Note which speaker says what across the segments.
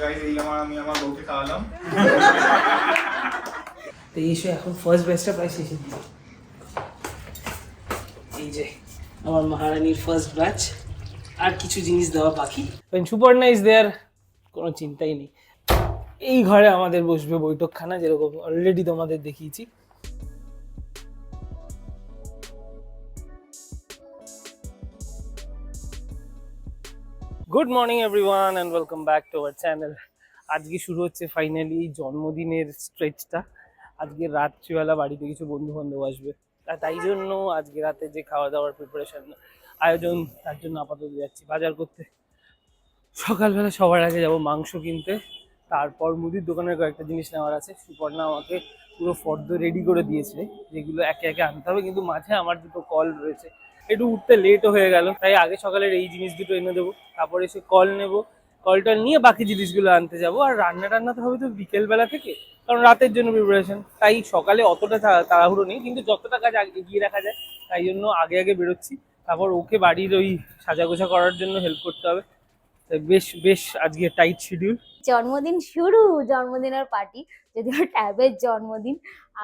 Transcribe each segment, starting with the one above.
Speaker 1: Guys এই আমি আমার বউকে খাওয়ালাম।
Speaker 2: তো এসে এখন ফার্স্ট ব্যাচটা প্রায় শেষে দিই। এই যে আমার মহারানীর ফার্স্ট ব্যাচ, আর কিছু জিনিস দেওয়া বাকি। সুপর্ণা ইজ দেয়ার, কোনো চিন্তাই নেই। এই ঘরে আমাদের বসবে বৈঠকখানা, যেরকম অলরেডি তোমাদের দেখিয়েছি। Good morning everyone and welcome back to our channel. আজকে শুরু হচ্ছে ফাইনালি জন্মদিনের স্ট্রেচটা। আজকে রাত্রিবেলা বাড়িতে কিছু বন্ধু বান্ধব আসবে, তাই জন্য আজকে রাতে যে খাওয়া দাওয়ার প্রিপারেশন আয়োজন, তার জন্য আপাতত যাচ্ছি বাজার করতে। সকালবেলা সবার আগে যাব মাংস কিনতে, তারপর মুদির দোকানের কয়েকটা জিনিস নেওয়ার আছে। সুপর্ণা আমাকে পুরো ফর্দ রেডি করে দিয়েছে, যেগুলো একে একে আনতে হবে, কিন্তু মাঝে আমার দুটো কল রয়েছে, একটু উঠতে লেটও হয়ে গেল, তাই আগে সকালের এই জিনিস দুটো এনে দেবো, তারপরে এসে কল নেবো, কলটা নিয়ে বাকি জিনিসগুলো আনতে যাবো। আর রান্না তো হবে তো বিকেলবেলা থেকে, কারণ রাতের জন্য প্রিপারেশন, তাই সকালে অতটা তাড়াহুড়ো নেই, কিন্তু যতটা কাজ এগিয়ে রাখা যায় তাই জন্য আগে আগে বেরোচ্ছি। তারপর ওকে বাড়ির ওই সাজাগোজা করার জন্য হেল্প করতে হবে। বেশ বেশ আজকে টাইট শিডিউল।
Speaker 3: জন্মদিন শুরু, জন্মদিনের পার্টি, যদিও ট্যাবের জন্মদিন,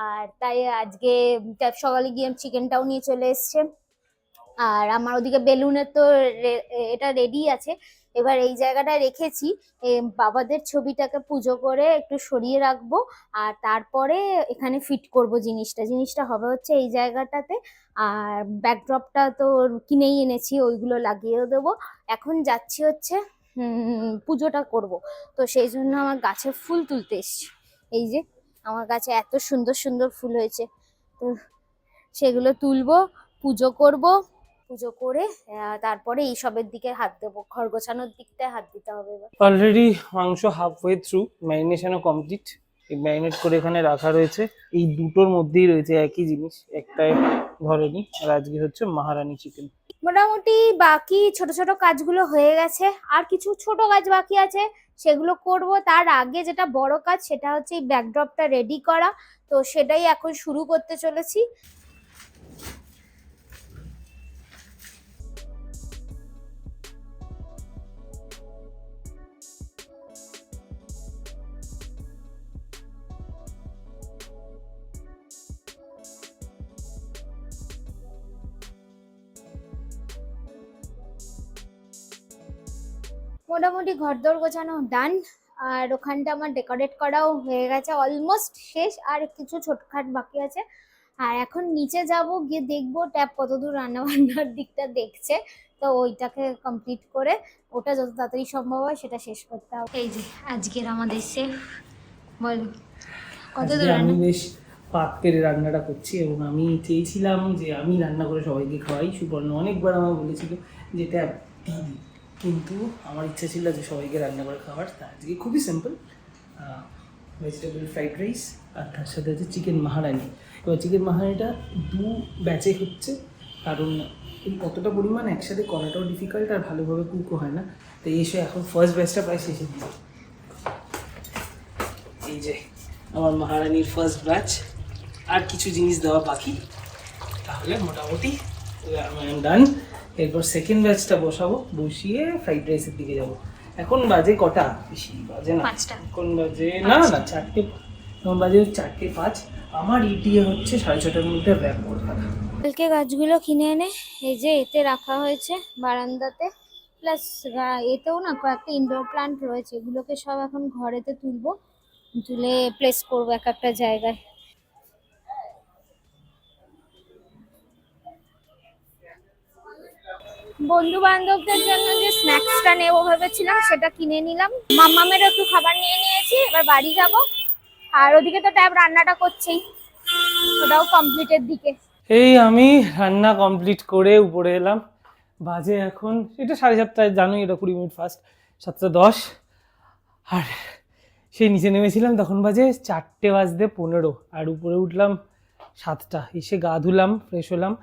Speaker 3: আর তাই আজকে ট্যাব সকালে গিয়ে চিকেনটাও নিয়ে চলে এসছে। আর আমার ওদিকে বেলুনের তো এটা রেডি আছে। এবার এই জায়গাটায় রেখেছি, বাবাদের ছবিটাকে পুজো করে একটু সরিয়ে রাখবো, আর তারপরে এখানে ফিট করব জিনিসটা হবে হচ্ছে এই জায়গাটাতে। আর ব্যাকড্রপটা তো কিনেই এনেছি, ওইগুলো লাগিয়েও দেবো। এখন যাচ্ছি হচ্ছে পুজোটা করব, তো সেই জন্য আমার গাছে ফুল তুলতে এসছি। এই যে আমার গাছে এত সুন্দর সুন্দর ফুল হয়েছে, তো সেগুলো তুলবো, পুজো করব, পুজো করে তারপরে এইসবের দিকে হাত দেবো, ঘর গোছানোর দিকটায় হাত দিতে হবে।
Speaker 2: অলরেডি মাংস হাফওয়ে থ্রু, ম্যারিনেশনও কমপ্লিট। ম্যারিনেট করে এখানে রাখা রয়েছে, এই দুটোর মধ্যেই রয়েছে একই জিনিস, একটাই ধরেনি। আর আজকে হচ্ছে মহারানী চিকেন।
Speaker 3: মোটামুটি বাকি ছোট ছোট কাজগুলো হয়ে গেছে, আর কিছু ছোট কাজ বাকি আছে, সেগুলো করব। তার আগে যেটা বড় কাজ সেটা হচ্ছে এই ব্যাকড্রপটা রেডি করা, তো সেটাই এখন শুরু করতে চলেছি। মোটামুটি ঘরদোর গোছানো ডান, আর ওখানটা আমার ডেকোরেট করাও হয়ে গেছে, অলমোস্ট শেষ, আর কিছু ছোটখাট বাকি আছে। আর এখন নিচে যাব, গিয়ে দেখবো ট্যাব কতদূর রান্না বান্নার দিকটা দেখছে, তো ওইটাকে কমপ্লিট করে ওটা যত তাড়াতাড়ি সম্ভব হয় সেটা শেষ করতে হবে। এই যে আজকের আমাদের শেফ, বলো কতদূর
Speaker 2: আমি বেশ পাক পেরে রান্নাটা করছি, এবং আমি চেয়েছিলাম যে আমি রান্না করে সবাইকে খাওয়াই। সুপর্ণা অনেকবার আমার বলেছিল যে ট্যাব দিদি, কিন্তু আমার ইচ্ছা ছিল যে সবাইকে রান্না করে খাওয়ার। তা আজকে খুবই সিম্পল, ভেজিটেবল ফ্রাইড রাইস, আর তার সাথে হচ্ছে চিকেন মহারানি। এবার চিকেন মহারানিটা দু ব্যাচে হচ্ছে, কারণ এই কতটা পরিমাণ একসাথে করাটাও ডিফিকাল্ট, আর ভালোভাবে কুকও হয় না। তো এসে এখন ফার্স্ট ব্যাচটা প্রায় শেষে দিই। এই যে আমার মহারানীর ফার্স্ট ব্যাচ, আর কিছু জিনিস দেওয়া বাকি, তাহলে মোটামুটি ডান। এরপর সেকেন্ড ব্যাচটা বসাবো, বসিয়ে ফ্রাইড রাইসের দিকে যাব। এখন বাজে কটা, বেশি বাজে না, এখন বাজে না 4টে, এখন বাজে 4:05। আমার ইটিএ হচ্ছে 6:30টার মধ্যে র্যাপ করে থাকা।
Speaker 3: কালকে গাছগুলো কিনে এনে এই যে এতে রাখা হয়েছে বারান্দাতে, প্লাস এতেও না কয়েকটা ইনডোর প্ল্যান্ট রয়েছে, এগুলোকে সব এখন ঘরেতে তুলবো, তুলে প্লেস করবো এক একটা জায়গায়। বন্ধু বান্ধবদের জন্য যে স্ন্যাক্সটা নেবো ভেবেছিলাম সেটা কিনে নিলাম, মাম্মামেরও একটু খাবার নিয়ে নিয়েছি, এবার বাড়ি যাব। আর ওদিকে তো ট্যাব রান্নাটা করছেই, ওটাও কমপ্লিটের দিকে।
Speaker 2: এই আমি রান্না কমপ্লিট করে উপরে এলাম, বাজে এখন এটা 7:30, জানোই এটা 20 মিনিট ফার্স্ট, 7:10। আর সেই নিচে নেমেছিলাম তখন বাজে 4:15, আর উপরে উঠলাম 7টা। এসে গা ধুলাম, ফ্রেশ হলাম।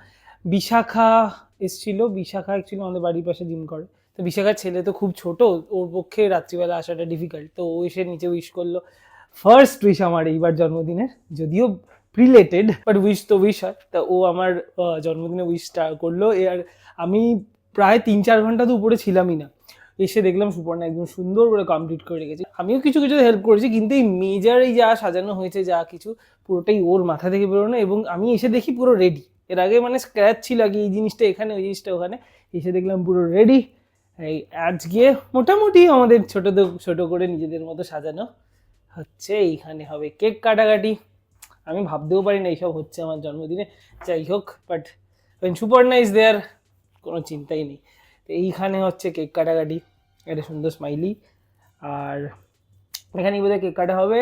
Speaker 2: বিশাখা এসছিল, বিশাখা অ্যাকচুয়ালি আমাদের বাড়ির পাশে জিম করে, তো বিশাখার ছেলে তো খুব ছোট, ওর পক্ষে রাত্রিবেলা আসাটা ডিফিকাল্ট, তো ও এসে নিচে উইশ করলো। ফার্স্ট উইশ আমার এইবার জন্মদিনের, যদিও প্রিলেটেড, বাট উইশ তো উইশ হয়। তা ও আমার জন্মদিনে উইশটা করলো, আর আমি প্রায় 3-4 ঘন্টা তো উপরে ছিলামই না। এসে দেখলাম সুপর্ণা একদম সুন্দর করে কমপ্লিট করে রেখেছে। আমিও কিছু কিছু হেল্প করেছি, কিন্তু এই মেজার এই যা সাজানো হয়েছে যা কিছু পুরোটাই ওর মাথা থেকে বেরোনো। এবং আমি এসে দেখি পুরো রেডি। এর আগে মানে স্ক্র্যাচ ছিল আগে, এই জিনিসটা এখানে ওই জিনিসটা ওখানে, এসে দেখলাম পুরো রেডি। এই আজকে মোটামুটি আমাদের ছোট করে নিজেদের মতো সাজানো হচ্ছে। এইখানে হবে কেক কাটাকাটি। আমি ভাবতেও পারি না এইসব হচ্ছে আমার জন্মদিনে, যাই হোক। বাট সুপর্ণা ইজ দেয়ার, কোনো চিন্তাই নেই। তো এইখানে হচ্ছে কেক কাটাকাটি, একটা সুন্দর স্মাইলি। আর এখানেই বোধহয় কেক কাটা হবে।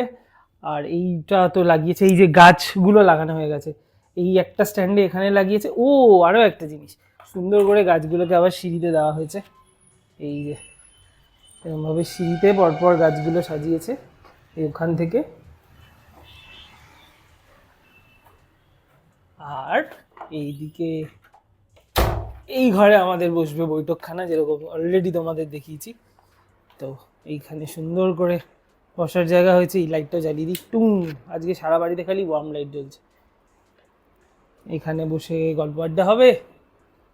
Speaker 2: আর এইটা তো লাগিয়েছে, এই যে গাছগুলো লাগানো হয়ে গেছে, এই একটা স্ট্যান্ডে এখানে লাগিয়েছে। ও আরও একটা জিনিস, সুন্দর করে গাছগুলোকে আবার সিঁড়িতে দেওয়া হয়েছে। এই যে এরকমভাবে সিঁড়িতে পরপর গাছগুলো সাজিয়েছে ওখান থেকে। আর এইদিকে এই ঘরে আমাদের বসবে বৈঠকখানা, যেরকম অলরেডি তোমাদের দেখিয়েছি। তো এইখানে সুন্দর করে বসার জায়গা হয়েছে। এই লাইটটা জ্বালিয়ে দিই টুং, আজকে সারা বাড়িতে খালি ওয়ার্ম লাইট জ্বলছে। এখানে বসে গল্প আড্ডা হবে।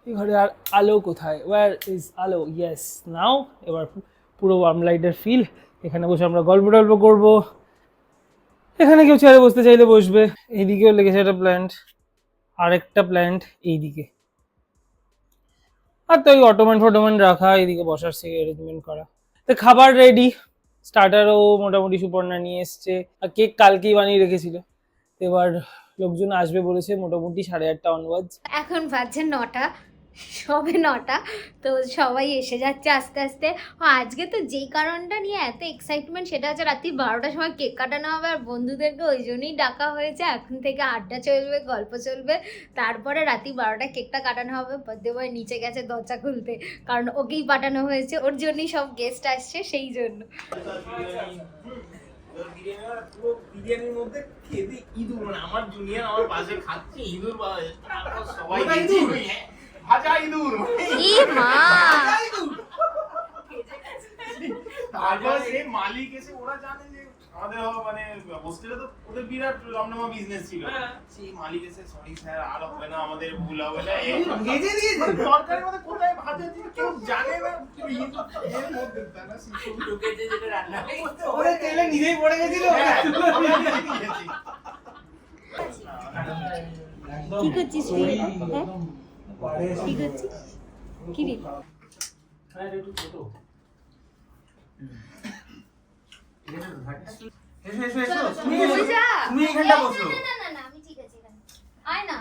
Speaker 2: এই ঘরে আর আলো কোথায়, ওয়্যার ইজ আলো, ইয়েস নাও। এবার পুরো ওয়ার্ম লাইটের ফিল। এখানে বসে আমরা গল্প টল্প করবো। এখানে কেউ চেয়ারে বসতে চাইলে বসবে। এইদিকেও লেগেছে একটা প্ল্যান্ট, আরেকটা প্ল্যান্ট এইদিকে। আর তো ওই অটোমেন্ট রাখা, এইদিকে বসার সে অ্যারেঞ্জমেন্ট করা। তো খাবার রেডি, স্টার্টারও মোটামুটি সুপর্ণা নিয়ে এসছে। আর কেক কালকেই বানিয়ে রেখেছিল। এবার লোকজন আসবে বলেছে মোটামুটি 8:30 অনওয়ার্ডস।
Speaker 3: এখন বাজছে 9টা, সবে 9টা। তো সবাই এসে যাচ্ছে আস্তে আস্তে। আজকে তো যেই কারণটা নিয়ে এত এক্সাইটমেন্ট, সেটা হচ্ছে রাত্রি 12টার সময় কেক কাটানো হবে। আর বন্ধুদেরকে ওই জন্যই ডাকা হয়েছে। এখন থেকে আড্ডা চলবে, গল্প চলবে, তারপরে রাত্রি 12টায় কেকটা কাটানো হবে। বার্থডে বয় নিচে গেছে দরজা খুলতে, কারণ ওকেই পাঠানো হয়েছে, ওর জন্যই সব গেস্ট আসছে, সেই জন্য।
Speaker 4: বিরিয়ানির মধ্যে খেতে ইঁদুর, মানে আমার জুনিয়র আমার পাশে খাচ্ছে, ইঁদুর সবাই ভাজা ইঁদুর।
Speaker 3: ই মা,
Speaker 4: তারপর সে মালিক এসে, ওরা জানে যে আমাদের মানে হোস্টেলে তো ওদের বিরাট রমনামা বিজনেস ছিল। সেই মালিক এসে, সরি স্যার আর হবে না, আমাদের ভুল হবে না, ভেজে দিয়েছে তরকারির মধ্যে। কোথায় ভাজা দিয়ে কেউ জানে না, এর মধ্যে তারা শিশু ঢুকেছে যেটা রান্না ওরে তেলে নিজেই পড়ে গেছিল।
Speaker 3: কি করছিস তুই? হ্যাঁ কি করছিস? কি রে?
Speaker 4: তুমি এখানটা বসো।
Speaker 3: না আমি ঠিক আছে, এখানে আয় না।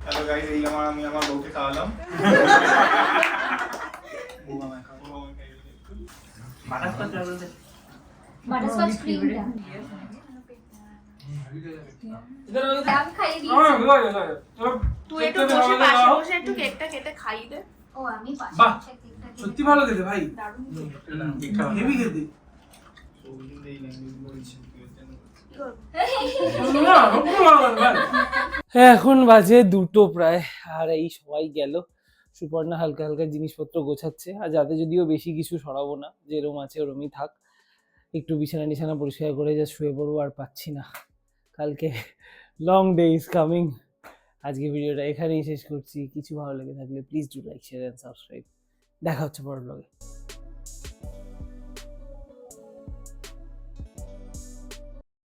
Speaker 1: হ্যালো গাইস, এই আমি আমার বউকে খাওয়ালাম।
Speaker 3: বাটারস্কচ ক্রিমটা আমি খাইয়ে দিয়েছি।
Speaker 5: তুই একটু বসে পাশে বসে একটু কেকটা কেটে খাইয়ে দে।
Speaker 3: ও আমি পাশে
Speaker 4: বাহ,
Speaker 3: বসে কেকটা খেয়ে
Speaker 4: সত্যি ভালো খেতে ভাই,
Speaker 5: দারুণ
Speaker 4: হেভি খেতে।
Speaker 2: এখন বাজে 2টো প্রায়। আর এই সবাই গেল, সুপর্ণা হালকা হালকা জিনিসপত্র গোছাচ্ছে। আর যাতে যদিও বেশি কিছু সরাবো না, যেরম আছে ওরমই থাক। একটু বিছানা পরিষ্কার করে যা শুয়ে পড়বো, আর পাচ্ছি না। কালকে লং ডে ইজ কামিং। আজকে ভিডিওটা এখানেই শেষ করছি। কিছু ভালো লেগে থাকলে please do like, share and subscribe. দেখা হচ্ছে পরের ব্লগে।